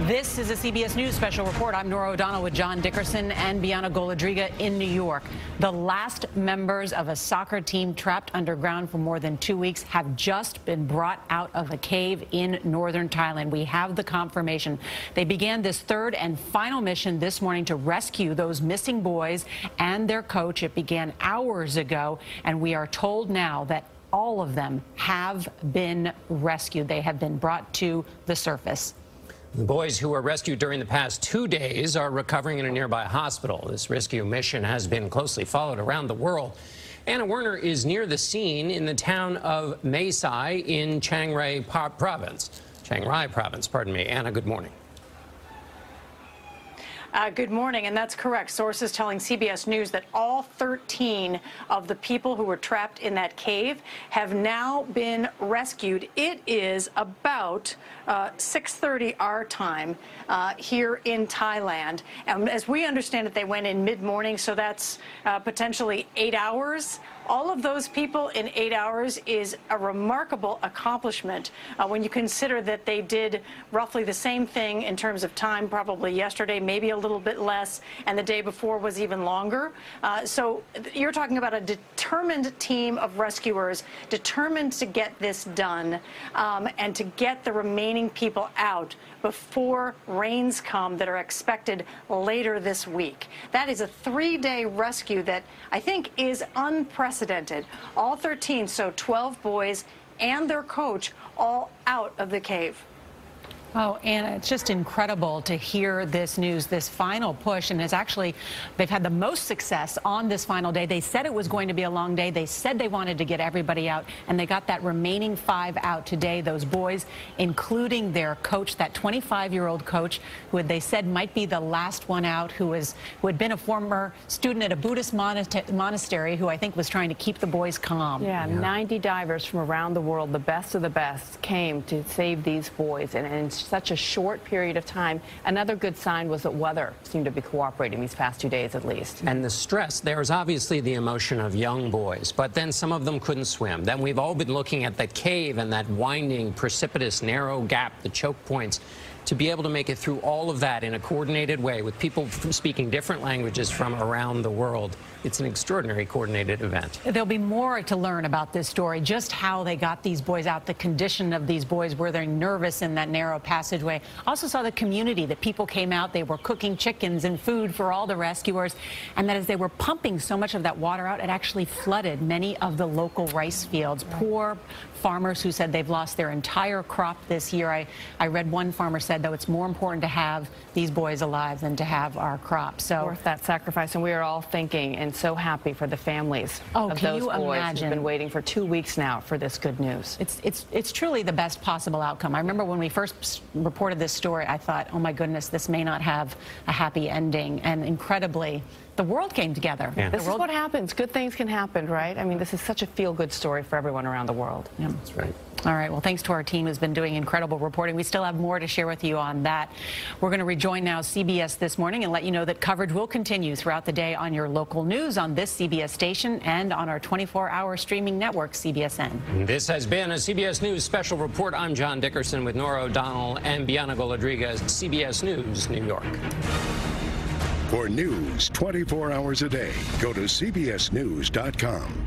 This is a CBS News special report. I'm Nora O'Donnell with John Dickerson and Bianna Golodryga in New York. The last members of a soccer team trapped underground for more than 2 weeks have just been brought out of a cave in northern Thailand. We have the confirmation. They began this third and final mission this morning to rescue those missing boys and their coach. It began hours ago, and we are told now that all of them have been rescued. They have been brought to the surface. The boys who were rescued during the past 2 days are recovering in a nearby hospital. This rescue mission has been closely followed around the world. Anna Werner is near the scene in the town of Mae Sai in Chiang Rai province. Anna, good morning. Good morning, and that's correct. Sources telling CBS News that all 13 of the people who were trapped in that cave have now been rescued. It is about 6:30 our time here in Thailand. As we understand it, they went in mid-morning, so that's potentially 8 hours. All of those people in 8 hours is a remarkable accomplishment when you consider that they did roughly the same thing in terms of time probably yesterday, maybe a little bit less, and the day before was even longer. So you're talking about a determined team of rescuers, determined to get this done and to get the remaining people out before rains come that are expected later this week. That is a 3-day rescue that I think is unprecedented. All 13, so 12 boys and their coach, all out of the cave. Oh, Anna, it's just incredible to hear this news, this final push, and they've had the most success on this final day. They said it was going to be a long day. They said they wanted to get everybody out, and they got that remaining 5 out today. Those boys, including their coach, that 25-year-old coach, who they said might be the last one out, who had been a former student at a Buddhist monastery, who I think was trying to keep the boys calm. Yeah, 90 divers from around the world, the best of the best, came to save these boys, and in such a short period of time. Another good sign was that weather seemed to be cooperating these past 2 days at least. And the stress, there's obviously the emotion of young boys, but then some of them couldn't swim. Then we've all been looking at the cave and that winding, precipitous, narrow gap, the choke points. To be able to make it through all of that in a coordinated way with people speaking different languages from around the world, it's an extraordinary coordinated event. There'll be more to learn about this story, just how they got these boys out, the condition of these boys, were they nervous in that narrow passageway. Also saw the community, that people came out, they were cooking chickens and food for all the rescuers, and that as they were pumping so much of that water out, it actually flooded many of the local rice fields. Poor farmers who said they've lost their entire crop this year. I read one farmer said, though, it's more important to have these boys alive than to have our crop. So worth that sacrifice, and we are all thinking and so happy for the families of those boys who've been waiting for 2 weeks now for this good news. It's truly the best possible outcome. I remember when we first reported this story, I thought, oh my goodness, this may not have a happy ending, and incredibly, the world came together. Yeah. This is what happens. Good things can happen, right? I mean, this is such a feel-good story for everyone around the world. Yeah. That's right. All right. Well, thanks to our team who's been doing incredible reporting. We still have more to share with you on that. We're going to rejoin now CBS This Morning and let you know that coverage will continue throughout the day on your local news on this CBS station and on our 24-hour streaming network, CBSN. This has been a CBS News special report. I'm John Dickerson with Nora O'Donnell and Bianna Golodryga, CBS News, New York. For news 24 hours a day, go to CBSNews.com.